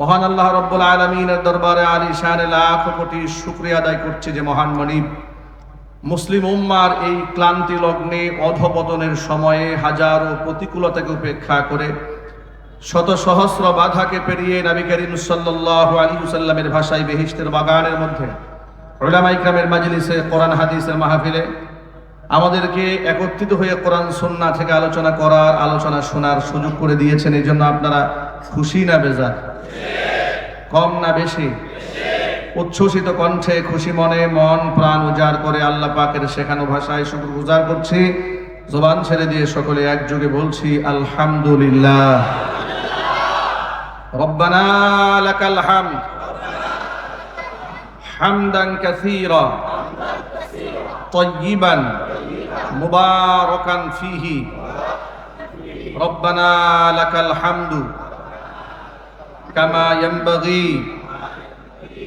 মহান আল্লাহ রাব্বুল আলামিনের দরবারে আলিশানে লাখ কোটি শুকরিয়া আদায় করছি যে মহান মনিব মুসলিম উম্মার এই ক্লান্তি লগ্নে অধপতনের সময়ে হাজারো প্রতিকূলতাকে উপেক্ষা করে শত সহস্র বাধাকে পেরিয়ে নবী করিম সাল্লাল্লাহু আলাইহি ওয়াসাল্লামের ভাষায় বেহেশতের বাগানের মধ্যে উলামায়ে কেরামের মাজলিসে কোরআন হাদিসের মাহফিলে আমাদেরকে একত্রিত হয়ে কোরআন সুন্নাহ থেকে আলোচনা শোনার সুযোগ করে দিয়েছেন। এই জন্য আপনারা খুশি না বেজার? কম না বেশি? উচ্ছ্বসিত কণ্ঠে খুশি মনে মন প্রাণ উজাড় করে আল্লাহ পাকের শেখানো ভাষায় শুকর করছি। জবান ছেড়ে দিয়ে সকলে একযোগে বলছি আলহামদুলিল্লাহ। রব্বানা লাকাল হামদ হামদান কাসীরা তাইয়িবান মুবারাকান ফীহি। রব্বানা লাকাল হামদু কামা ইয়ানবাগি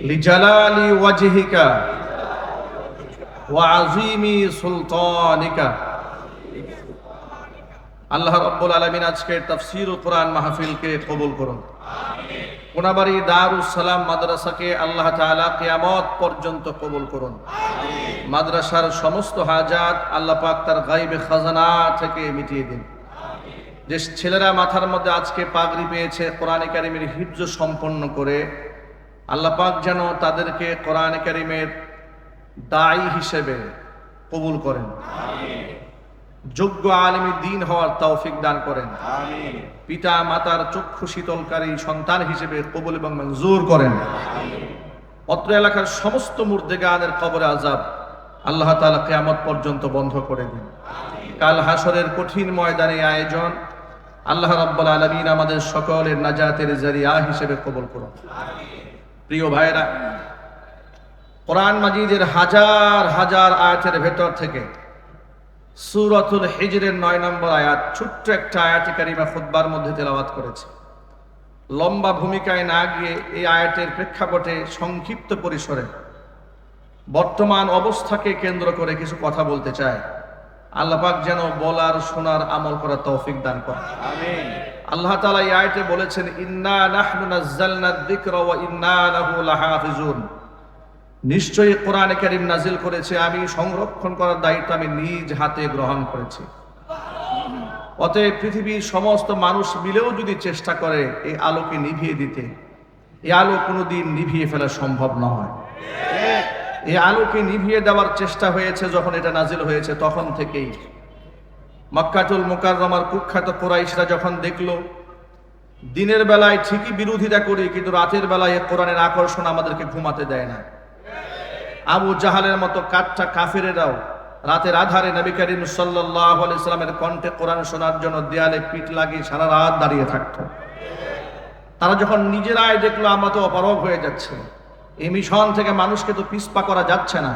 লিজালালি ওয়াজহিকা ওয়া আযীমি সুলতানিকা। আল্লাহ রাব্বুল আলামিন আজকের তাফসীরুল কোরআন মাহফিলকে কবুল করুন। কোনাবাড়ি দারুস সালাম মাদ্রাসাকে আল্লাহ তাআলা কিয়ামত পর্যন্ত কবুল করুন। মাদ্রাসার সমস্ত হাজাত আল্লাহ পাক তার গায়বে খাজানা থেকে মিটিয়ে দিন। যে ছেলেরা মাথার মধ্যে আজকে পাগড়ি পেয়েছে কোরআনে কারিমের হিফজ সম্পন্ন করে আল্লাহ পাক যেন তাদেরকে কোরআনে কারিমের দায়ী হিসেবে কবুল করেন, যোগ্য আলেমী দ্বীন হওয়ার তৌফিক দান করেন, পিতা মাতার চক্ষু শীতলকারী সন্তান হিসেবে কবুল এবং মঞ্জুর করেন। অত্র এলাকার সমস্ত মুর্দেগানের কবরে আযাব আল্লাহ তাআলা কিয়ামত পর্যন্ত বন্ধ করে দিন। কাল হাসরের কঠিন ময়দানে আয়োজন আল্লাহ রাব্বুল আলামিন আমাদের সকলের নাজাতের জরিয়া হিসেবে কবুল করুন। প্রিয় ভাইরা, কোরআন মাজিদের হাজার হাজার আয়াতের ভেতর থেকে সূরাতুল হিজরের 9 নম্বর আয়াত, ছোট্ট একটা আয়াতে কারিমা খুতবার মধ্যে তেলাওয়াত করেছে। লম্বা ভূমিকায় না গিয়ে এই আয়াতের প্রেক্ষাপটে সংক্ষিপ্ত পরিসরে বর্তমান অবস্থাকে কেন্দ্র করে কিছু কথা বলতে চায়। আল্লাহ পাক যেন বলার শোনার আমল করার তৌফিক দান করেন। আমিন। আল্লাহ তাআলা এই আয়াতে বলেছেন, ইন্না নাহনু নাযালনা যিকরা ওয়া ইন্না লাহু লাহাফিজুন। নিশ্চয়ই কোরআনে কারীম নাজিল করেছে আমি, সংরক্ষণ করার দায়িত্ব আমি নিজ হাতে গ্রহণ করেছি। অতএব পৃথিবীর সমস্ত মানুষ মিলেও যদি চেষ্টা করে এই আলোকে নিভিয়ে দিতে, এই আলো কোনোদিন নিভিয়ে ফেলা সম্ভব নয়। এই আলোকে নিভিয়ে দেওয়ার চেষ্টা হয়েছে যখন এটা নাজিল হয়েছে তখন থেকেই। মক্কাতুল মুকাররমার কুখ্যাত কুরাইশরা যখন দেখলো দিনের বেলায় ঠিকই বিরোধিতা করি কিন্তু রাতের বেলায় কোরআনের আকর্ষণ আমাদেরকে ঘুমাতে দেয় না, আবু জাহালের মতো কাঠটা কাফেরেরাও রাতের আধারে নবী করিম সাল্লাল্লাহু আলাইহি সাল্লামের কণ্ঠে কোরআন শোনার জন্য দেয়ালে পিঠ লাগিয়ে সারা রাত দাঁড়িয়ে থাকতো। তারা যখন নিজেরাই দেখলো আমরা তো অপারগ হয়ে যাচ্ছে, এই মিশন থেকে মানুষকে তো পিছপা করা যাচ্ছে না,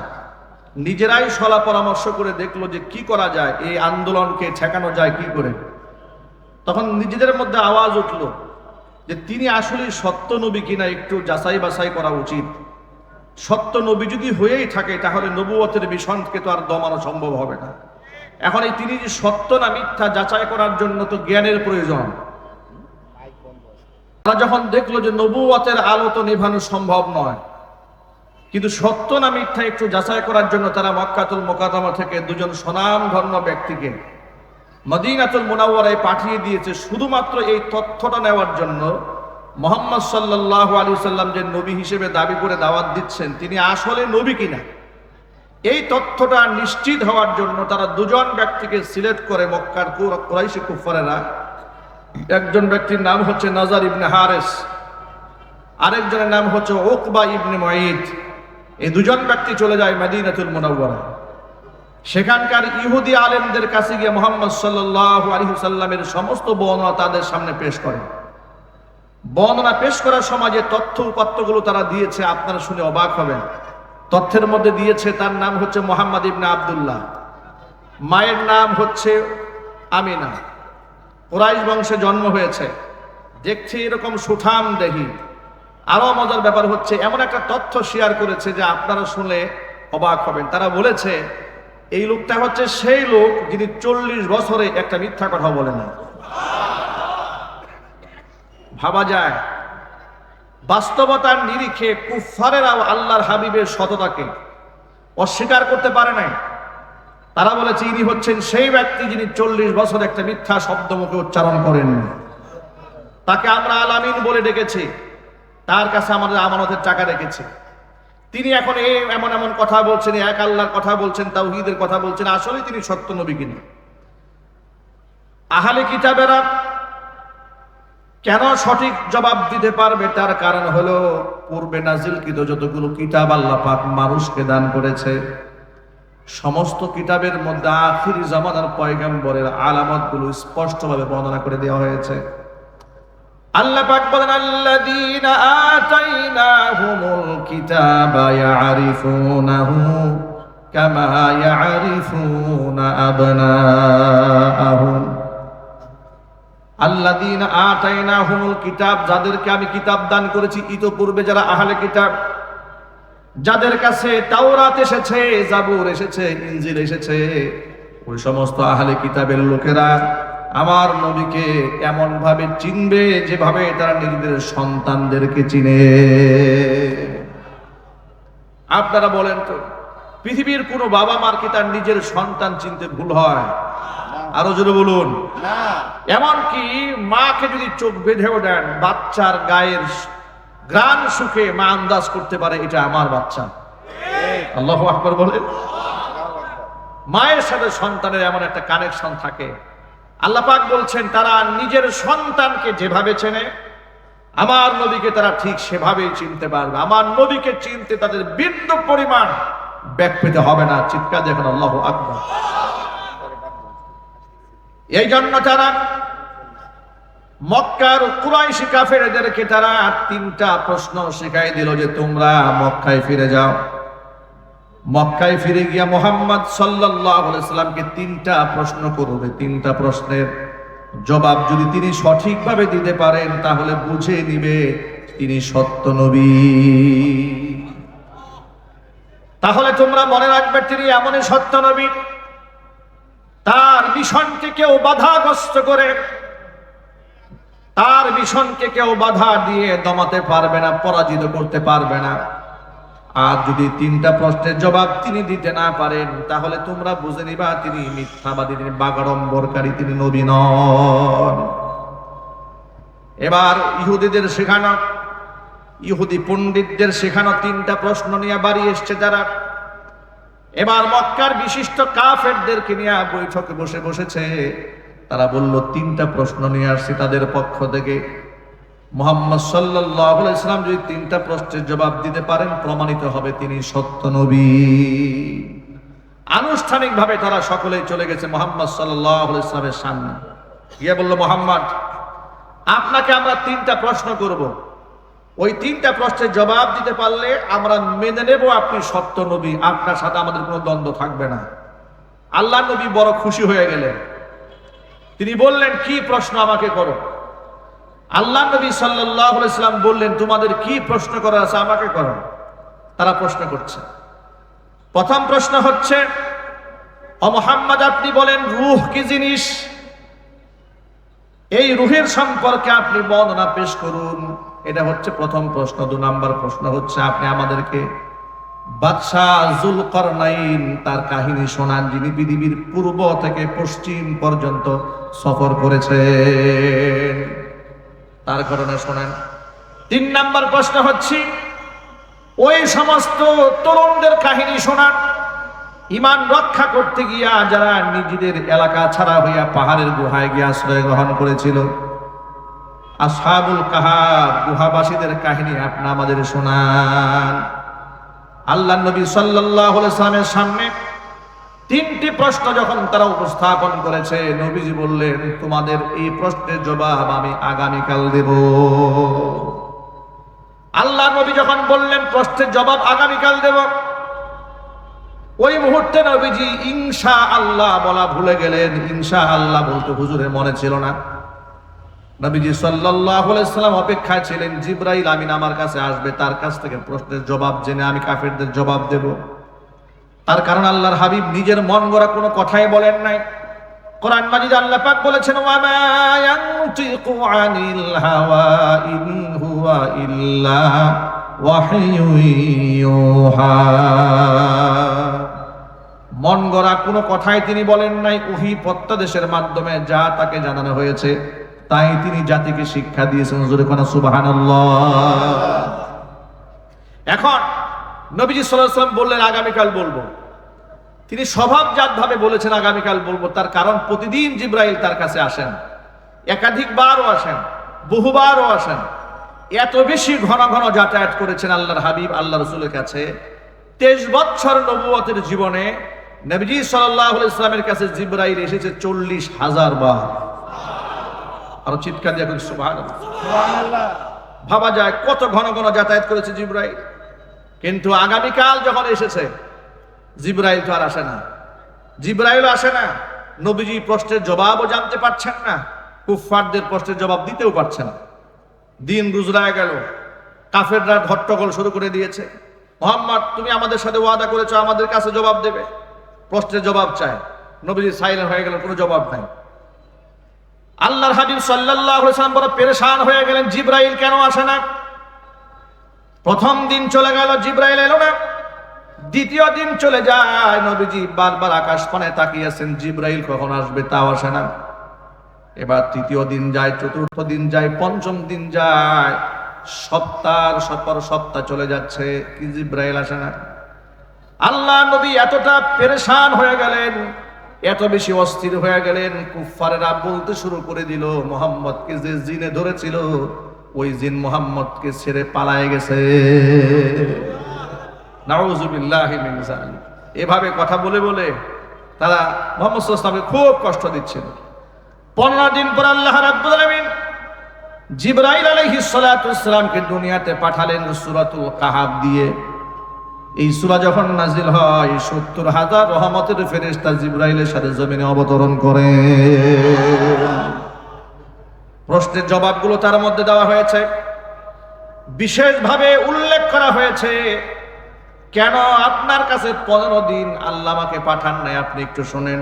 নিজেরাই সলা পরামর্শ করে দেখলো যে কি করা যায়, এই আন্দোলনকে ঠেকানো যায় কি করে। তখন নিজেদের মধ্যে আওয়াজ উঠলো যে তিনি আসলে সত্য নবী কিনা একটু যাচাই বাছাই করা উচিত। সত্য নবী যদি হয়েই থাকে তাহলে নবুয়তের মিশনকে তো আর দমানো সম্ভব হবে না। এখন এই তিনি যে সত্য না মিথ্যা যাচাই করার জন্য তো জ্ঞানের প্রয়োজন। তারা যখন দেখলো যে নবুয়তের আলো তো নেভানো সম্ভব নয়, কিন্তু সত্য না মিথ্যা একটু যাচাই করার জন্য তারা মক্কাতুল মুকাররমা থেকে দুজন স্বনামধন্য ব্যক্তিকে মদিনাতুল মুনাওয়ারায় পাঠিয়ে দিয়েছে শুধুমাত্র এই তথ্যটা নেওয়ার জন্য মুহাম্মদ সাল্লাল্লাহু আলাইহি সাল্লাম যে নবী হিসেবে দাবি করে দাওয়াত দিচ্ছেন তিনি আসলে নবী কিনা এই তথ্যটা নিশ্চিত হওয়ার জন্য তারা দুজন ব্যক্তিকে সিলেক্ট করে মক্কার কুরাইশি কুফারেরা। একজন ব্যক্তির নাম হচ্ছে নাজার ইবনে হারিস, আরেকজনের নাম হচ্ছে উকবা ইবনে মুঈত। এই দুজন ব্যক্তি চলে যায় মদিনাতুল মুনাওয়ারা। সেখানকার ইহুদি আলেমদের কাছে গিয়ে মুহাম্মদ সাল্লাল্লাহু আলাইহি সাল্লামের সমস্ত বর্ণনা তাদের সামনে পেশ করে। বর্ণনা পেশ করার সময় যে তথ্য উপাত্তগুলো তারা দিয়েছে আপনারা শুনে অবাক হবেন। তথ্যের মধ্যে দিয়েছে তার নাম হচ্ছে মুহাম্মদ ইবনে আব্দুল্লাহ, মায়ের নাম হচ্ছে আমিনা, কুরাইশ বংশে জন্ম হয়েছে, দেখছে এরকম সুঠাম দেহি। আরো মজার ব্যাপার হচ্ছে এমন একটা তথ্য শেয়ার করেছে যে আপনারা শুনলে অবাক হবেন। তারা বলেছে এই লোকটা হচ্ছে সেই লোক যিনি 40 বছরে একটা মিথ্যা কথা বলে না। ভাবা যায় বাস্তবতার নিরিখে কুফফারেরাও আল্লাহর হাবিবের সততাকে অস্বীকার করতে পারে নাই। তারা বলেছে ইনি হচ্ছেন সেই ব্যক্তি যিনি 40 বছর একটা মিথ্যা শব্দ মুখে উচ্চারণ করেন, তাকে আমরা আলামিন বলে ডেকেছি, তার কাছে আমাদের আমানতের টাকা রেখেছি, তিনি এখন এমন এমন কথা বলছেন, এক আল্লাহর কথা বলছেন, তাওহীদের কথা বলছেন, আসলে তিনি সত্য নবী কিনা। আহলে কিতাবেরা কেন সঠিক জবাব দিতে পারবে? তার কারণ হলো পূর্বে নাজিলকৃত যতগুলো কিতাব আল্লাহ পাক মানুষকে দান করেছে, সমস্ত কিতাবের মধ্যে আখিরি জামানার পয়গম্বরের আলামতগুলো স্পষ্টভাবে বর্ণনা করে দেওয়া হয়েছে। আল্লাহ পাক বলেন, আল্লাযীনা আতাইনাহুমুল কিতাবা ইয়ারিফুনাহু কামা ইয়ারিফুনা আবনাআহুম। আল্লাযীনা আতাইনাহুমুল কিতাব, যাদেরকে আমি কিতাব দান করেছি ইতোপূর্বে, যারা আহলে কিতাব, যাদের কাছে তাওরাত এসেছে, জাবুর এসেছে, ইনজিল এসেছে, ওই সমস্ত আহলে কিতাবের লোকেরা আমার নবীকে এমন ভাবে চিনবে যেভাবে তারা নিজেদের সন্তানদেরকে চিনে। আপনারা বলেন তো, পৃথিবীর কোন বাবা মার কি তার নিজের সন্তান চিনতে ভুল হয়? আরো জোরে বলুন। এমনকি মাকে যদি চোখ বেঁধেও দেন, বাচ্চার গায়ের গ্রাণ সুখে মা আন্দাজ করতে পারে এটা আমার বাচ্চা। আল্লাহু আকবার বলেন। মায়ের সাথে সন্তানের এমন একটা কানেকশন থাকে। আল্লাহ পাক বলছেন তারা নিজের সন্তানকে যেভাবে চেনে, আমার নবীকে তারা ঠিক সেভাবেই চিনতে পারবে। আমার নবীকে চিনতে তাদের বিন্দু পরিমাণ ব্যাক পেতে হবে না। চিৎকার দেখুন আল্লাহু আকবার। এই জন্য তারা মক্কার কুরাইশি কাফেরদেরকে তারা 3টা প্রশ্ন শিখাই দিল যে তোমরা মক্কায় ফিরে যাও। মক্কায় ফিরে গিয়া মুহাম্মদ সাল্লাল্লাহু আলাইহি সাল্লামকে 3টা প্রশ্ন করবে। 3টা প্রশ্নের জবাব যদি তিনি সঠিকভাবে দিতে পারেন তাহলে বুঝে নিবে তিনি সত্য নবী। তাহলে তোমরা মনে রাখবে তিনি এমনই সত্য নবী, তার মিশনকে কেউ বাধাগ্রস্ত করে, তার মিশনকে কেউ বাধা দিয়ে দমাতে পারবে না, পরাজিত করতে পারবে না। আর যদি 3টা প্রশ্নের জবাব তিনি দিতে না পারেন তাহলে তোমরা বুঝে নিবা তিনি মিথ্যাবাদী, তিনি বাগাড়ম্বরকারী, তিনি নবী নন। এবার ইহুদিদের শেখানো, ইহুদি পণ্ডিতদের শেখানো 3টা প্রশ্ন নিয়ে বাড়ি এসছে তারা। এবার মক্কার বিশিষ্ট কাফেরদেরকে নিয়ে বৈঠকে বসেছে। তারা বলল 3টা প্রশ্ন নিয়ে আসছি তাদের পক্ষ থেকে। মুহাম্মদ সাল্লাল্লাহু আলাইহি সাল্লাম যদি 3টা প্রশ্নের জবাব দিতে পারেন প্রমাণিত হবে তিনি সত্য নবী। আনুষ্ঠানিকভাবে তারা সকলেই চলে গেছে মুহাম্মদ সাল্লাল্লাহু আলাইহি সাল্লামের সামনে গিয়ে বলল, মুহাম্মদ আপনাকে আমরা 3টা প্রশ্ন করব, ওই 3টা প্রশ্নের জবাব দিতে পারলে আমরা মেনে নেব আপনি সত্য নবী, আপনার সাথে আমাদের কোনো দ্বন্দ্ব থাকবে না। আল্লাহ নবী বড় খুশি হয়ে গেলেন। তিনি বললেন, কি প্রশ্ন আমাকে করো। আল্লাহ নবী সাল্লাল্লাহু আলাইহি সাল্লাম বললেন, তোমাদের কি প্রশ্ন করার আছে আমাকে করো। তারা প্রশ্ন করছে। প্রথম প্রশ্ন হচ্ছে, ও মুহাম্মদ আপনি বলেন রূহ কি জিনিস, এই রূহের সম্পর্কে আপনি বর্ণনা পেশ করুন। এটা হচ্ছে প্রথম প্রশ্ন। 2 নম্বর প্রশ্ন হচ্ছে আপনি আমাদেরকে বাদশাহ যুলকারনাইন তার কাহিনী শোনান, যিনি পৃথিবীর পূর্ব থেকে পশ্চিম পর্যন্ত সফর করেছেন, তার ঘটনা শোনান। 3 নম্বর প্রশ্ন হচ্ছে ওই সমস্ত তরুণদের কাহিনী শোনান, ঈমান রক্ষা করতে গিয়া যারা নিজেদের এলাকা ছাড়া হইয়া পাহাড়ের গুহায় গিয়ে আশ্রয় গ্রহণ করেছিল। আসহাবুল কাহাফ গুহাবাসীদের কাহিনী আপনি আমাদের শোনান। আল্লাহ নবী সাল্লাল্লাহু আলাইহি সাল্লামের সামনে 3টি প্রশ্ন যখন তারা উপস্থাপন করেছে, নবীজি বললেন তোমাদের এই প্রশ্নের জবাব আমি আগামীকাল দেব। আল্লাহ নবী যখন বললেন প্রশ্নের জবাব আগামীকাল দেব, ওই মুহূর্তে নবীজি ইনশাআল্লাহ বলা ভুলে গেলেন। ইনশাআল্লাহ বলতে হুজুরের মনে ছিল না। নবীজি সাল্লাল্লাহু আলাইহি সাল্লাম অপেক্ষায় ছিলেন জিবরাইল আমিন আমার কাছে আসবে, তার কাছ থেকে প্রশ্নের জবাব জেনে আমি কাফেরদের জবাব দেব। তার কারণ আল্লাহর হাবিব নিজের মন গড়া কোনো কথাই বলেন নাই। কোরআন মাজিদে আল্লাহ পাক বলেছেন, ওয়া মা ইয়ানতিকু আনিল হাওয়া ইন হুয়া ইল্লা ওয়াহয়ুন ইউহা। মন গড়া কোনো কথাই তিনি বলেন নাই, ওহী প্রত্যাদেশের মাধ্যমে যা তাকে জানানো হয়েছে তাই তিনি জাতিকে শিক্ষা দিয়েছেন। জোরে কোন সুবহানাল্লাহ। এখন নবীজি সাল্লাল্লাহু আলাইহি ওয়াসাল্লাম বললেন আগামীকাল বলবো। তিনি স্বভাবজাতভাবে বলেছেন আগামীকাল বলবো, তার কারণ প্রতিদিন জিবরাইল তার কাছে আসেন, একাধিকবারও আসেন, বহুবারও আসেন। এত বেশি ঘন ঘন যাতায়াত করেছেন আল্লাহর হাবিব আল্লাহ রাসূলের কাছে। 23 বছর নবুয়তের জীবনে নবীজি সাল্লাল্লাহু আলাইহি ওয়াসাল্লামের কাছে জিবরাইল এসেছে 40,000 বার। আর চিৎকার দিয়ে সুবহানাল্লাহ। ভাবা যায় কত ঘন ঘন যাতায়াত করেছে জিবরাইল। কিন্তু আগামীকাল যখন এসেছে, জিবরাইল তো আর আসে না, জিবরাইল আসে না। নবীজি প্রশ্নের জবাবও জানতে পারছেন না, কুফফারদের প্রশ্নের জবাব দিতেও পারছেন না। দিন গুজরায় গেল, কাফেররা হট্টগোল শুরু করে দিয়েছে। মুহাম্মদ, তুমি আমাদের সাথে ওয়াদা করেছো আমাদের কাছে জবাব দেবে, প্রশ্নের জবাব চায়। নবীজি সাইলেন্ট হয়ে গেলেন, কোনো জবাব নাই। আল্লাহর হাবিব সাল্লাল্লাহু আলাইহি ওয়াসাল্লাম বড় পেরেশান হয়ে গেলেন, জিবরাইল কেন আসে না? প্রথম দিন চলে গেল, জিবরাইল এলো না। দ্বিতীয় দিন চলে যায়, নবীজি বারবার আকাশ পানে তাকিয়েছেন, জিবরাইল কখন আসবে তাও আসে না। এবার তৃতীয় দিন যায়, চতুর্থ দিন যায়, পঞ্চম দিন যায়, সপ্তাহ পর সপ্তাহ চলে যাচ্ছে, কি জিবরাইল আসে না। আল্লাহ নবী এতটা পেরেশান হয়ে গেলেন, এত বেশি অস্থির হয়ে গেলেন, কুফফারেরা বলতে শুরু করে দিল, মুহাম্মদকে যে জিনে ধরেছিল ওই জিন মুহাম্মদকে ছেড়ে পালায়ে গেছে। নাউযুবিল্লাহি মিন যালিক। এভাবে কথা বলে বলে তারা মুহাম্মদ সাল্লাল্লাহু আলাইহি ওয়াসাল্লামকে খুব কষ্ট দিচ্ছিল। 15 দিন পর আল্লাহ রাব্বুল আলামিন জিবরাইল আলাইহিস সালাতু ওয়াস সালামকে দুনিয়াতে পাঠালেন সূরাতুল কাহাফ দিয়ে। এই সূরা যখন নাজিল হয়, 70,000 রহমতের ফেরেশতা জিবরাইলের সাথে জমিনে অবতরণ করে। প্রশ্নের জবাবগুলো তার মধ্যে দেওয়া হয়েছে, বিশেষভাবে উল্লেখ করা হয়েছে কেন আপনার কাছে 15 দিন আল্লাহ আমাকে পাঠান নাই। আপনি একটু শুনেন,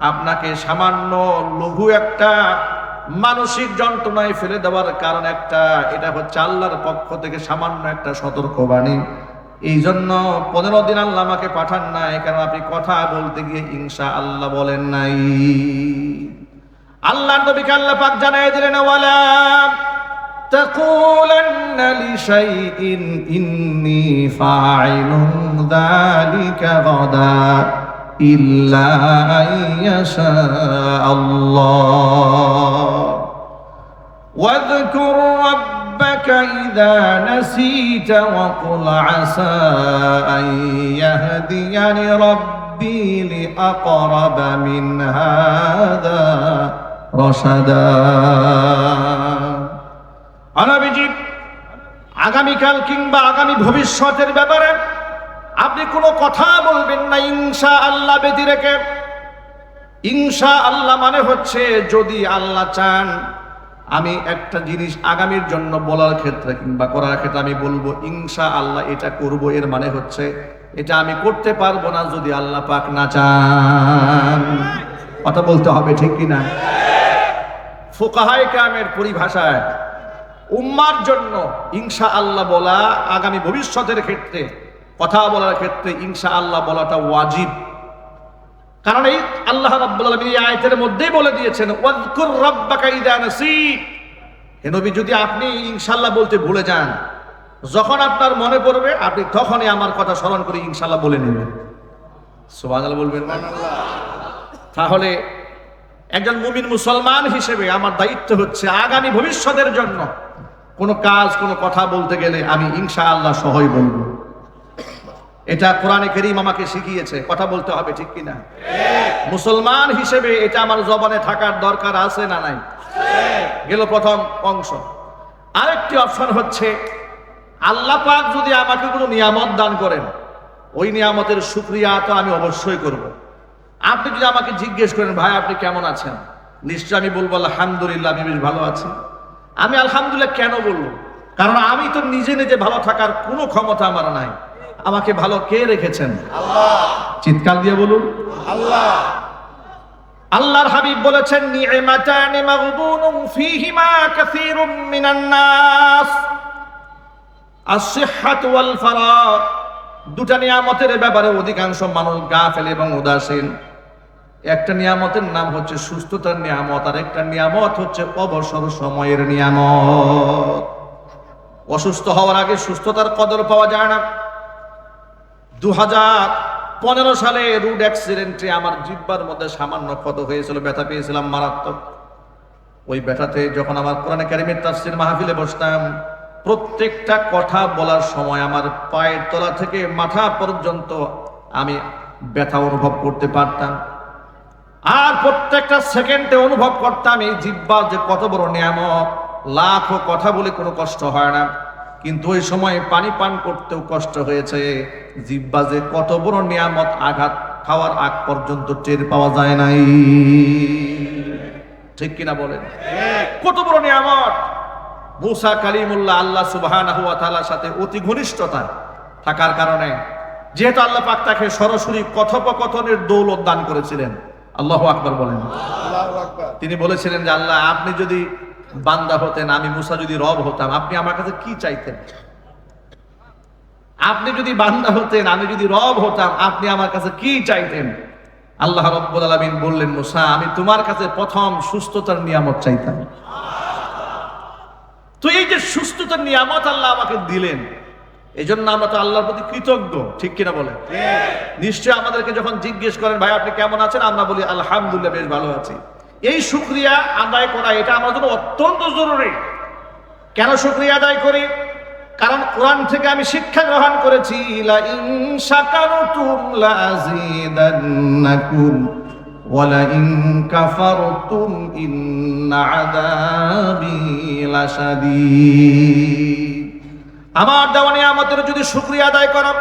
আপনাকে সামান্য লঘু একটা মানসিক যন্ত্রণায় ফেলে দেওয়ার কারণ একটা, এটা হচ্ছে আল্লাহর পক্ষ থেকে সামান্য একটা সতর্কবাণী। এই জন্য 15 দিন আল্লাহ আমাকে পাঠান নাই, কারণ আপনি কথা বলতে গিয়ে ইনশাআল্লাহ বলেন নাই। আল্লাহ নবীকে আল্লাহ পাক জানায় দিলেন, ওয়ালা তাকুলান্না লিশাইইন ইন্নী ফাইলুন যালিকা গাদা ইল্লা আইয়াশা আল্লাহ ওয়াযকুর রাব্বাকা ইযা নাসিতা ওয়া কুল আসা আন ইয়াহদিয়ানি রাব্বি লিআকরাবা মিন হাযা রাশাদা। নবীজি আগামীকাল কিংবা আগামী ভবিষ্যতের ব্যাপারে আপনি কোনো কথা বলবেন না ইনশাআল্লাহ ব্যতি রেখে। ইনশাআল্লাহ মানে হচ্ছে যদি আল্লাহ চান আমি একটা জিনিস আগামীর জন্য বলার ক্ষেত্রে কিংবা করার ক্ষেত্রে আমি বলবো ইনশাআল্লাহ এটা করব, এর মানে হচ্ছে এটা আমি করতে পারবো না যদি আল্লাহ পাক না চান। কথা বলতে হবে, ঠিক কিনা? ফুকাহায়ে কেরামের পরিভাষায় উম্মার জন্য ইনশাআল্লাহ বলা, আগামী ভবিষ্যতের ক্ষেত্রে কথা বলার ক্ষেত্রে ইনশাআল্লাহ বলাটা ওয়াজিব। কারণ এই আল্লাহ রাব্বুল আলামিন এই আয়াতের মধ্যেই বলে দিয়েছেন, ওয়াযকুর রাব্বাকা ইযা নাসিত। হে নবী, যদি আপনি ইনশাআল্লাহ বলতে ভুলে যান, যখন আপনার মনে পড়বে আপনি তখনই আমার কথা স্মরণ করে ইনশাআল্লাহ বলে নেবেন। সুবহানাল্লাহ বলবেন না? তাহলে একজন মুমিন মুসলমান হিসেবে আমার দায়িত্ব হচ্ছে আগামী ভবিষ্যতের জন্য কোনো কাজ কোনো কথা বলতে গেলে আমি ইনশাআল্লাহ সহই বলবো। এটা কোরআনে কারীম আমাকে শিখিয়েছে, কথা বলতে হবে, ঠিক কিনা? মুসলমান হিসেবে এটা আমার জবানে থাকার দরকার আছে না নাই? গেল প্রথম অংশ। আরেকটি অপশন হচ্ছে আল্লাহ পাক যদি আমাকে কোনো নিয়ামত দান করেন, ওই নিয়ামতের শুকরিয়া তো আমি অবশ্যই করব। আপনি যদি আমাকে জিজ্ঞেস করেন, ভাই আপনি কেমন আছেন, নিশ্চয় আমি বলবো আলহামদুলিল্লাহ আমি বেশ ভালো আছি। আমি আলহামদুলিল্লাহ কেন বলবো? কারণ আমি তো নিজে নিজে ভালো থাকার কোনো ক্ষমতা আমার নাই। আমাকে ভালো কে রেখেছেন? আল্লাহ। চিৎকার দিয়ে বলুন আল্লাহ। আল্লাহর হাবিব বলেছেন, নি'মাতানি মাগবুনুন ফীহিমা কাসীরুম মিনান নাস, আস-সিহহাতু ওয়াল ফারাগ। দুটা নিয়ামতের ব্যাপারে অধিকাংশ মানুষ গাফেল এবং উদাসীন। একটা নিয়ামতের নাম হচ্ছে সুস্থতার নিয়ামত, আর একটা নিয়ামত হচ্ছে অবসর সময়ের নিয়ামত। অসুস্থ হওয়ার আগে সুস্থতার কদর পাওয়া যায় না। 2015 সালে রোড অ্যাক্সিডেন্টে আমার জিহ্বার মধ্যে সামান্য ক্ষত হয়েছিল, ব্যথা পেয়েছিলাম মারাত্মক। ওই ব্যথাতে যখন আমার কোরআনে কারিমের তাফসীর মাহফিলে বসতাম, প্রত্যেকটা কথা বলার সময় আমার পায়ের তলা থেকে মাথা পর্যন্ত আমি ব্যথা অনুভব করতে পারতাম। আর প্রত্যেকটা সেকেন্ডে অনুভব করতাম এই জিহ্বা যে কত বড় নিয়ামত। লাখো কথা বলে কোনো কষ্ট হয় না, কিন্তু ওই সময় পানি পান করতেও কষ্ট হয়েছে। জিহ্বা যে কত বড় নিয়ামত, আঘাত খাওয়ার আগ পর্যন্ত টের পাওয়া যায় নাই। ঠিক কিনা বলেন? কত বড় নিয়ামত। মুসা কালিমুল্লাহ আল্লাহ সুবহানাহু ওয়া তাআলার সাথে অতি ঘনিষ্ঠতা থাকার কারণে যেহেতু আল্লাহ পাক তাকে সরাসরি কথোপকথনের দৌলত দান করেছিলেন, আল্লাহু আকবার বলেন। তিনি বলেছিলেন যে আল্লাহ, আপনি যদি বান্দা হতেন, আমি মুসা যদি রব হতাম, আপনি আমার কাছে কি চাইতেন? আপনি যদি বান্দা হতেন, আমি যদি রব হতাম, আপনি আমার কাছে কি চাইতেন? আল্লাহ রাব্বুল আলামিন বললেন, মুসা, আমি তোমার কাছে প্রথম সুস্থতার নিয়ামত চাইতাম। তো এই যে সুস্থতার নিয়ামত আল্লাহ আমাকে দিলেন, এই জন্য আমরা তো আল্লাহর প্রতি কৃতজ্ঞ। ঠিক কিনা বলেন? নিশ্চয় আমাদেরকে যখন জিজ্ঞেস করেন, ভাই আপনি কেমন আছেন, আমরা বলি আলহামদুলিল্লাহ, বেশ ভালো আছি। এই শুকরিয়া আদায় করা, এটা আমার জন্য অত্যন্ত জরুরি। কেন শুকরিয়া আদায় করি? কারণ কোরআন থেকে আমি শিক্ষা গ্রহণ করেছি, লা ইন শাকারতুম লাযীদান্নাকুম ওয়া লা ইন কাফারতুম ইন্না আযাবী লাশাদীদ। আমার দেওয়া নিয়ামতের যদি শুকরিয়া আদায় করো,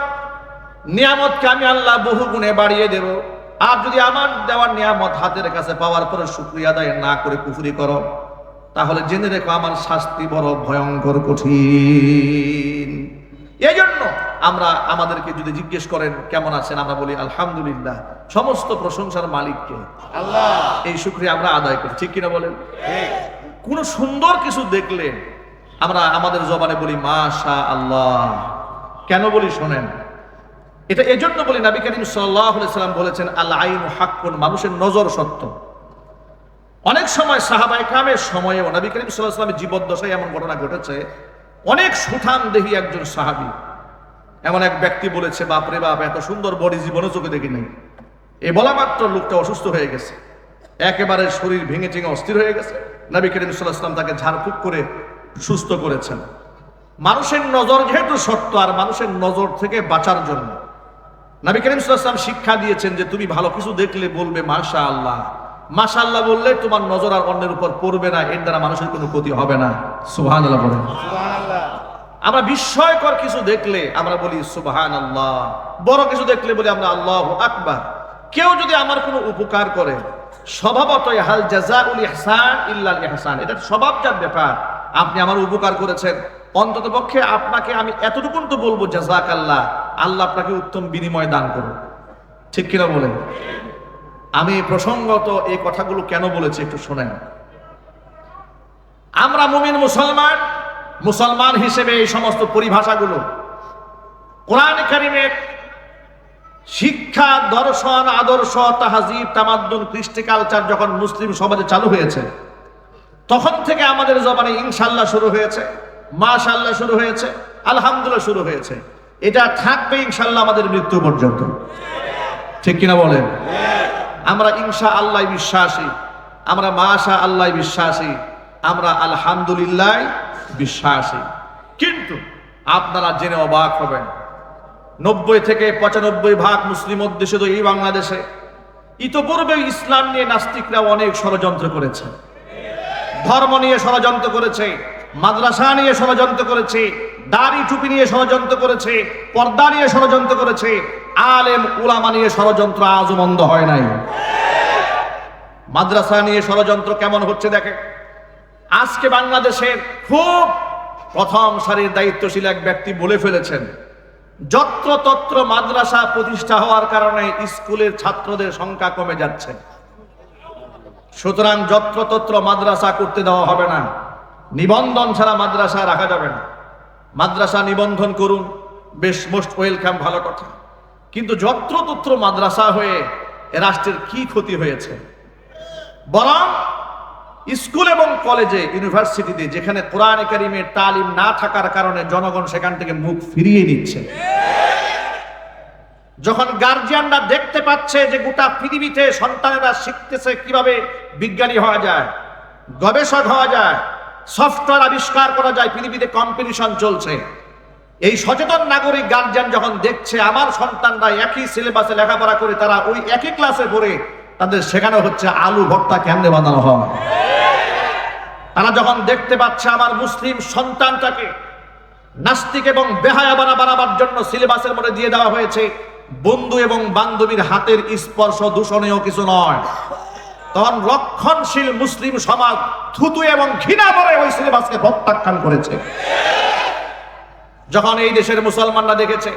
নিয়ামতকে আমি আল্লাহ বহু গুণে বাড়িয়ে দেব। আর যদি আমার দেওয়ার নিয়ামত হাতের কাছে পাওয়ার পরে শুকরিয়া আদায় না করে কুফরি করো, তাহলে জেনে রেখো আমার শাস্তি বড় ভয়ঙ্কর কঠিন। এই জন্য আমরা আমাদেরকে যদি জিজ্ঞেস করেন কেমন আছেন, আমরা বলি আলহামদুলিল্লাহ। সমস্ত প্রশংসার মালিককে আল্লাহ, এই শুকরিয়া আমরা আদায় করি। ঠিক কিনা বলেন? কোন সুন্দর কিছু দেখলে আমরা আমাদের জবানে বলি মাশা আল্লাহ। কেন বলি শোনেন, এটা এজন্য বলি, নবী করিম সাল্লাল্লাহু আলাইহি সাল্লাম বলেছেন, আল আইনু হাক্কুন, মানুষের নজর সত্য। অনেক সময় সাহাবায়ে কেরামের সময়েও নবী করিম সাল্লাল্লাহু আলাইহি সাল্লামের জীবদ্দশায় এমন ঘটনা ঘটেছে, অনেক সুঠাম দেহি একজন সাহাবী, এমন এক ব্যক্তি বলেছে, বাপরে বাপ, এত সুন্দর বডি জীবনে চোখে দেখি নাই। এই বলা মাত্র লোকটা অসুস্থ হয়ে গেছে, একেবারে শরীর ভেঙে চেঙে অস্থির হয়ে গেছে। নবী করিম সাল্লাল্লাহু আলাইহি সাল্লাম তাকে ঝাড়ফুঁক করে সুস্থ করেছেন। মানুষের নজর যেহেতু সত্য, আর মানুষের নজর থেকে বাঁচার জন্য নবী করিম সাল্লাল্লাহু আলাইহি ওয়াসাল্লাম শিক্ষা দিয়েছেন যে তুমি ভালো কিছু দেখলে বলবে মাশাআল্লাহ। মাশাআল্লাহ বললে তোমার নজর আর অন্যের উপর পড়বে না, এর দ্বারা মানুষের কোনো ক্ষতি হবে না। সুবহানাল্লাহ বলেন। সুবহানাল্লাহ। আমরা বিস্ময়কর কিছু দেখলে আমরা বলি সুবহানাল্লাহ, বড় কিছু দেখলে বলি আমরা আল্লাহু আকবার। কেউ যদি আমার কোনো উপকার করে, স্বভাবতই হাল জাযাউল ইহসান ইল্লাল ইহসান, এটা স্বভাবজাত ব্যাপার। আপনি আমার উপকার করেছেন, অন্তত পক্ষে আপনাকে আমি এতটুকু তো বলবো জাযাকাল্লাহ, আল্লাহ আপনাকে উত্তম বিনিময় দান করুন। ঠিক কিনা বলেন? আমি প্রসঙ্গত এই কথাগুলো কেন বলেছি একটু শোনেন। আমরা মুমিন মুসলমান হিসেবে এই সমস্ত পরিভাষাগুলো কোরআনে কারিমের শিক্ষা, দর্শন, আদর্শ, তাহজিব, তামাদ্দুন, কৃষ্টি কালচার যখন মুসলিম সমাজে চালু হয়েছে, তখন থেকে আমাদের জবানে ইনশাআল্লাহ শুরু হয়েছে, মাশাআল্লাহ শুরু হয়েছে, আলহামদুলিল্লাহ শুরু হয়েছে। এটা থাকবে ইনশাআল্লাহ আমাদের মৃত্যু পর্যন্ত। ঠিক কিনা বলেন? আমরা ইনশাআল্লাহ বিশ্বাসী, আমরা মাশা আল্লাহ বিশ্বাসী, আমরা আলহামদুলিল্লাহ বিশ্বাসী। কিন্তু আপনারা জেনে অবাক হবেন, 90 থেকে 95% মুসলিম অধ্যুষিত এই বাংলাদেশে ইতোপূর্বে ইসলাম নিয়ে নাস্তিকরা অনেক ষড়যন্ত্র করেছে, ধর্ম নিয়ে ষড়যন্ত্র করেছে, মাদ্রাসা নিয়ে ষড়যন্ত্র করেছে, দাড়ি টুপি নিয়ে ষড়যন্ত্র করেছে, পর্দা নিয়ে ষড়যন্ত্র করেছে, আলেম উলামা নিয়ে ষড়যন্ত্র আজও বন্ধ হয় নাই। মাদ্রাসা নিয়ে ষড়যন্ত্র কেমন হচ্ছে দেখে। আজকে বাংলাদেশের খুব প্রথম সারির দায়িত্বশীল এক ব্যক্তি বলে ফেলেছেন, যত্রতত্র মাদ্রাসা প্রতিষ্ঠা হওয়ার কারণে স্কুলের ছাত্রদের সংখ্যা কমে যাচ্ছে। সুতরাং যত্রতত্র মাদ্রাসা করতে দেওয়া হবে না, নিবন্ধন ছাড়া মাদ্রাসা রাখা যাবে না। মাদ্রাসা নিবন্ধন করুন, বেশ মোস্ট ওয়েলকাম, ভালো কথা। কিন্তু যত্রতত্র মাদ্রাসা হয়ে এ রাষ্ট্রের কি ক্ষতি হয়েছে? বরং স্কুল এবং কলেজে, ইউনিভার্সিটিতে যেখানে কোরআনে কারীমের তালিম না থাকার কারণে জনগণ সেখান থেকে মুখ ফিরিয়ে নিচ্ছে। যখন গার্জিয়ানরা দেখতে পাচ্ছে যে গোটা পৃথিবীতে সন্তানেরা শিখতেছে কিভাবে বিজ্ঞানী হওয়া যায়, গবেষক হওয়া যায়, সফটওয়্যার আবিষ্কার করা যায়, পৃথিবীতে কম্পিটিশন চলছে, এই সচেতন নাগরিক গার্জিয়ান যখন দেখছে আমার সন্তানরা একই সিলেবাসে লেখাপড়া করে তারা ওই একই ক্লাসে পড়ে তাদের শেখানো হচ্ছে আলু ভর্তা কেমনে বানানো হয়, তারা যখন দেখতে পাচ্ছে আমার মুসলিম সন্তানটাকে নাস্তিক এবং বেহায়া বানাবার জন্য সিলেবাসের মধ্যে দিয়ে দেওয়া হয়েছে বন্ধু এবং বান্ধবীর হাতের স্পর্শ দূষণীয় কিছু নয়, তখন রক্ষণশীল মুসলিম সমাজ থুতু এবং ঘৃণা করে ওই সিলেবাসকে প্রত্যাখ্যান করেছে। যখন এই দেশের মুসলমানরা দেখেছে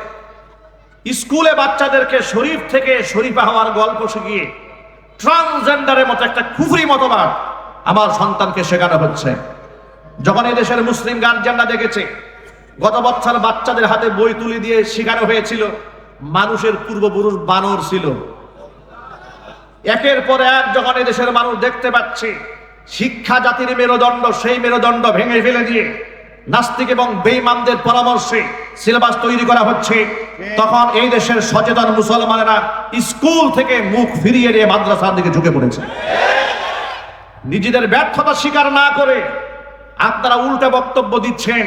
স্কুলে বাচ্চাদেরকে শরীফ থেকে শরীফা হওয়ার গল্প শিখিয়ে ট্রান্সজেন্ডারের মতো একটা কুফরি মতবাদ আমার সন্তানকে শেখানো হচ্ছে, যখন এই দেশের মুসলিম গার্জিয়ানরা দেখেছে গত বছর বাচ্চাদের হাতে বই তুলে দিয়ে শেখানো হয়েছিল মানুষের পূর্বপুরুষ বানর ছিল, একের পর এক যখন এই দেশের মানুষ দেখতে পাচ্ছে শিক্ষা জাতির মেরুদণ্ড, সেই মেরুদণ্ড ভেঙে ফেলে দিয়ে নাস্তিক এবং বেঈমানদের পরামর্শে সিলেবাস তৈরি করা হচ্ছে, তখন এই দেশের সচেতন মুসলমানেরা স্কুল থেকে মুখ ফিরিয়ে নিয়ে মাদ্রাসার দিকে ঝুঁকে পড়েছে। নিজেদের ব্যর্থতা স্বীকার না করে আপনারা উল্টা বক্তব্য দিচ্ছেন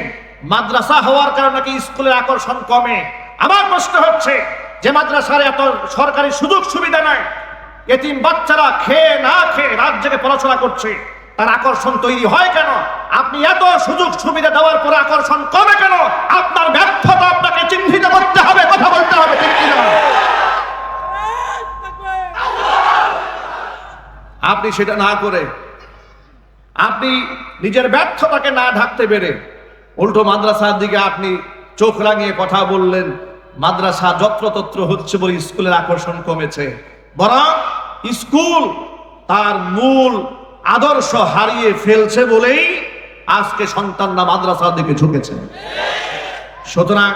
মাদ্রাসা হওয়ার কারণে নাকি স্কুলের আকর্ষণ কমে। আমার প্রশ্ন হচ্ছে যে মাদ্রাসার এত সরকারি সুযোগ সুবিধা নাই, এতিম বাচ্চারা খেয়ে না খেয়ে রাত জেগে পড়াশোনা করছে, তার আকর্ষণ তৈরি হয় কেন? আপনি এত সুযোগ সুবিধা দেওয়ার পরে আকর্ষণ কমে কেন? আপনার ব্যর্থতা আপনাকে চিহ্নিত করতে হবে, কথা বলতে হবে, ঠিক কিনা? আপনি সেটা না করে আপনি নিজের ব্যর্থতাকে না ঢাকতে পেরে উল্টো মাদ্রাসার দিকে আপনি চোখ রাঙিয়ে কথা বললেন, মাদ্রাসা যত্রতত্র হচ্ছে বলে স্কুলের আকর্ষণ কমেছে। বরং স্কুল তার মূল আদর্শ হারিয়ে ফেলছে বলেই আজকে সন্তানরা মাদ্রাসার দিকে ঝুঁকেছে। সুতরাং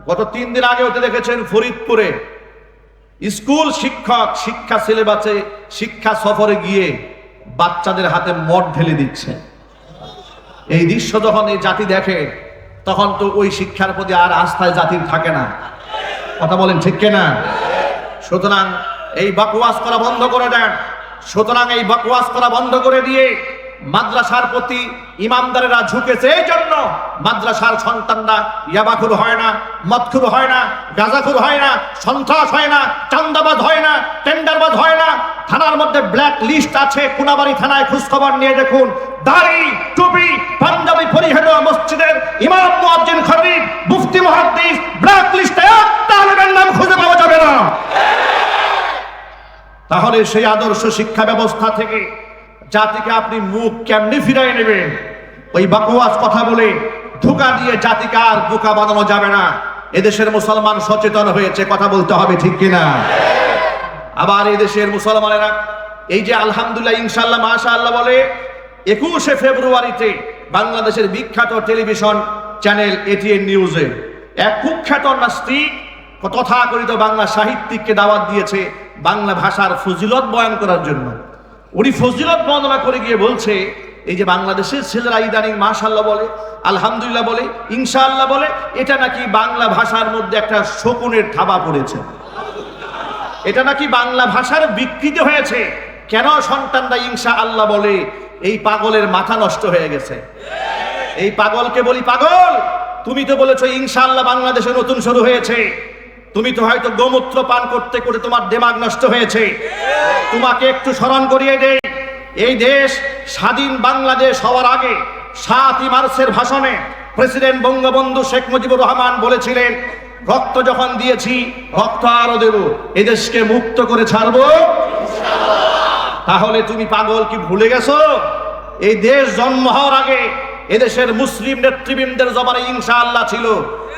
গত 3 দিন আগে হতে দেখেছেন ফরিদপুরে স্কুল শিক্ষক শিক্ষা সিলেবাসে শিক্ষা সফরে গিয়ে বাচ্চাদের হাতে মদ ঢেলে দিচ্ছে। এই দৃশ্য যখন এই জাতি দেখে তখন তো ওই শিক্ষার প্রতি আর আস্থায় জাতির থাকে না, কথা বলেন ঠিক কিনা? সুতরাং এই বকওয়াস করা বন্ধ করে দেন। সুতরাং এই বকওয়াস করা বন্ধ করে দিয়ে মাদ্রাসার প্রতি ইমামদারেরা ঝুঁকেছে। এই জন্য মাদ্রাসার সন্তানরা ইয়াবাখুর হয় না, মদখুর হয় না, গাঁজাখুর হয় না, সন্ত্রাস হয় না, চান্দাবাজ হয় না, টেন্ডারবাজ হয় না। থানার মধ্যে ব্ল্যাক লিস্ট আছে, কোনাবাড়ি থানায় খোঁজখবর নিয়ে দেখুন, দাড়ি টুপি পাঞ্জাবি পরিহিত মসজিদের ইমাম মুয়াজ্জিন খতিব মুফতি মুহাদ্দিস ব্ল্যাক লিস্টে একটা আলেমের নাম খুঁজে পাওয়া যাবে না। তাহলে সেই আদর্শ শিক্ষা ব্যবস্থা থেকে জাতিকে আপনি মুখ কেমনে ফিরাই নেবেন? ওই বকওয়াস কথা বলে ধোঁকা দিয়ে জাতিকে আর বোকা বানানো যাবে না। এদেশের মুসলমান সচেতন হয়েছে, কথা বলতে হবে, ঠিক কিনা? আবার এই দেশের মুসলমানেরা এই যে আলহামদুলিল্লাহ ইনশাআল্লাহ মাশাআল্লাহ বলে 21শে ফেব্রুয়ারিতে বাংলাদেশের বিখ্যাত টেলিভিশন চ্যানেল এটিএন নিউজে এক কুখ্যাত নাস্তিক তথাকথিত বাংলা সাহিত্যিককে দাওয়াত দিয়েছে বাংলা ভাষার ফজিলত বয়ান করার জন্য। উনি ফজিলত বর্ণনা করে গিয়ে বলছে এই যে বাংলাদেশের ছেলেরা ইদানিং মাশাআল্লাহ বলে, আলহামদুলিল্লাহ বলে, ইনশাআল্লাহ বলে, এটা নাকি বাংলা ভাষার মধ্যে একটা শকুনের থাবা পড়েছে, এটা নাকি বাংলা ভাষার বিকৃতি হয়েছে। কেন সন্তানরা ইনশাআল্লাহ বলে? এই পাগলের মাথা নষ্ট হয়ে গেছে। এই পাগলকে বলি, পাগল তুমি তো বলেছো ইনশাআল্লাহ বাংলাদেশে নতুন শুরু হয়েছে, তুমি তো হয়তো গোমূত্র পান করতে করে তোমার দিমাগ নষ্ট হয়েছে। তোমাকে একটু স্মরণ করিয়ে দেই, এই দেশ স্বাধীন বাংলাদেশ হওয়ার আগে 7ই মার্চের ভাষণে প্রেসিডেন্ট বঙ্গবন্ধু শেখ মুজিবুর রহমান বলেছিলেন, রক্ত যখন দিয়েছি রক্ত আরো দেব, এই দেশকে মুক্ত করে ছাড়বো ইনশাআল্লাহ। তাহলে তুমি পাগল কি ভুলে গেছো? এই দেশ জন্ম হওয়ার আগে এদেশের মুসলিম নেতৃবৃন্দের জবানে ইনশাআল্লাহ ছিল।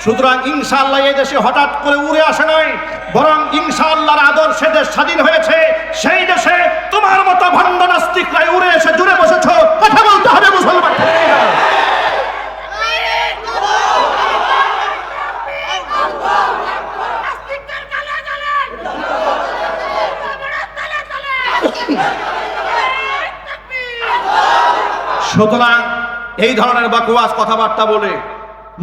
সুতরাং ইনশাআল্লাহ এই দেশে হঠাৎ করে উড়ে আসে নাই, বরং ইনশাআল্লাহর আদর্শে দেশ স্বাধীন হয়েছে। সেই দেশে তোমার মতো ভণ্ড নাস্তিকরাই উড়ে এসে জুড়ে বসেছ। কথা বলতে হবে মুসলমান। সুতরাং এই ধরনের বাকওয়াস কথাবার্তা বলে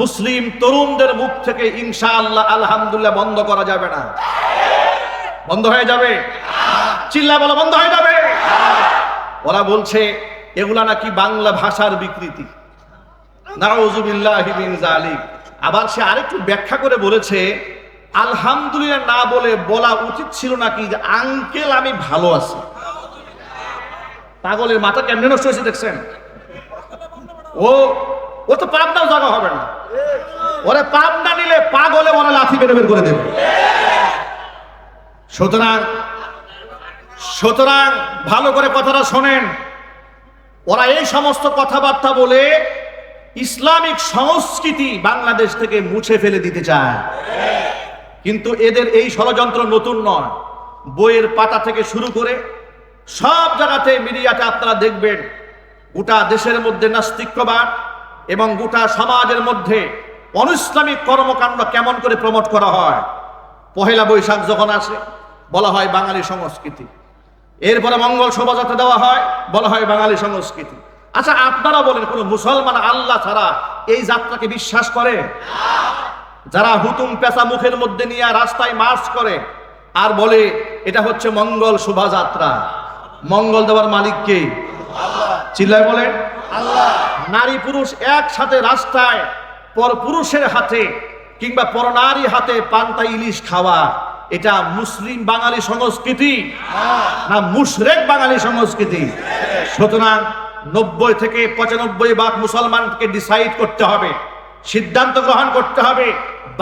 মুসলিম তরুণদের মুখ থেকে ইনশাআল্লাহ আলহামদুলিল্লাহ বন্ধ করা যাবে না। বন্ধ হয়ে যাবে? চিল্লা বলো, বন্ধ হয়ে যাবে। ওরা বলছে এগুলা নাকি বাংলা ভাষার বিকৃতি। নাউযুবিল্লাহি মিন যালিক। আবার সে আরেকটু ব্যাখ্যা করে বলেছে আলহামদুলিল্লাহ না বলে বলা উচিত ছিল নাকি যে আঙ্কেল আমি ভালো আছি। পাগলের মাথা কেমনে নষ্ট হয়েছে দেখছেন? ও তো পাবনাও জায়গা হবে না। ওরে পাবনা নিলে পাগলে ওরা লাথি মেরে বের করে দেবে। সুতরাং ভালো করে কথাটা শোনেন। ওরা এই সমস্ত কথাবার্তা বলে ইসলামিক সংস্কৃতি বাংলাদেশ থেকে মুছে ফেলে দিতে চায়। কিন্তু এদের এই ষড়যন্ত্র নতুন নয়। বইয়ের পাতা থেকে শুরু করে সব জায়গাতে মিডিয়াতে আপনারা দেখবেন গোটা দেশের মধ্যে নাস্তিক্যবাদ এবং গোটা সমাজের মধ্যে অনৈসলামিক কর্মকাণ্ড কেমন করে প্রমোট করা হয়। পহেলা বৈশাখ যখন আসে বলা হয় বাঙালি সংস্কৃতি, এরপরে মঙ্গল শোভাযাত্রা দেওয়া হয়, বলা হয় বাঙালি সংস্কৃতি। আচ্ছা আপনারা বলেন, কোন মুসলমান আল্লাহ ছাড়া এই যাত্রাকে বিশ্বাস করে? যারা হুতুম পেঁচা মুখের মধ্যে নিয়ে রাস্তায় মার্চ করে আর বলে এটা হচ্ছে মঙ্গল শোভাযাত্রা, মঙ্গল দেওয়ার মালিক কে? চিল্লায় বলে আল্লাহ। নারী পুরুষ একসাথে রাস্তায় পর পুরুষের হাতে কিংবা পর নারী হাতে পান্তা ইলিশ খাওয়া, এটা মুসলিম বাঙালি সংস্কৃতি না মুশরিক বাঙালি সংস্কৃতি? সুতরাং 90 থেকে 95% মুসলমানকে ডিসাইড করতে হবে, সিদ্ধান্ত গ্রহণ করতে হবে।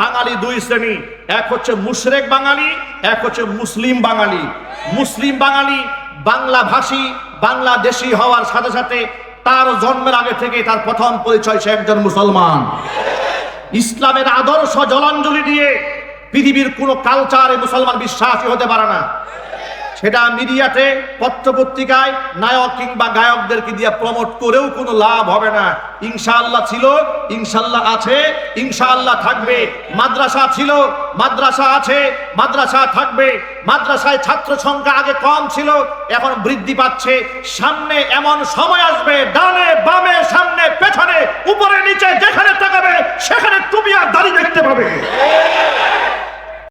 বাঙালি দুই শ্রেণী, এক হচ্ছে মুশরিক বাঙালি, এক হচ্ছে মুসলিম বাঙালি। মুসলিম বাঙালি বাংলা ভাষী বাংলাদেশী হওয়ার সাথে সাথে তার জন্মের আগে থেকে তার প্রথম পরিচয় সে একজন মুসলমান। ইসলামের আদর্শ জলাঞ্জলি দিয়ে পৃথিবীর কোন কালচারে মুসলমান বিশ্বাসী হতে পারে না। সেটা মিডিয়াতে পত্রপত্রিকায় নায়ক কিংবা গায়কদেরকে দিয়ে প্রমোট করেও কোনো লাভ হবে না। ইনশাআল্লাহ ছিল, ইনশাআল্লাহ আছে, ইনশাআল্লাহ থাকবে। মাদ্রাসা ছিল, মাদ্রাসা আছে, মাদ্রাসা থাকবে। মাদ্রাসায় ছাত্র সংখ্যা আগে কম ছিল, এখন বৃদ্ধি পাচ্ছে। সামনে এমন সময় আসবে ডানে বামে সামনে পেছনে উপরে নিচে যেখানে তাকাবে সেখানে টুপি আর দাড়ি দেখতে পাবে।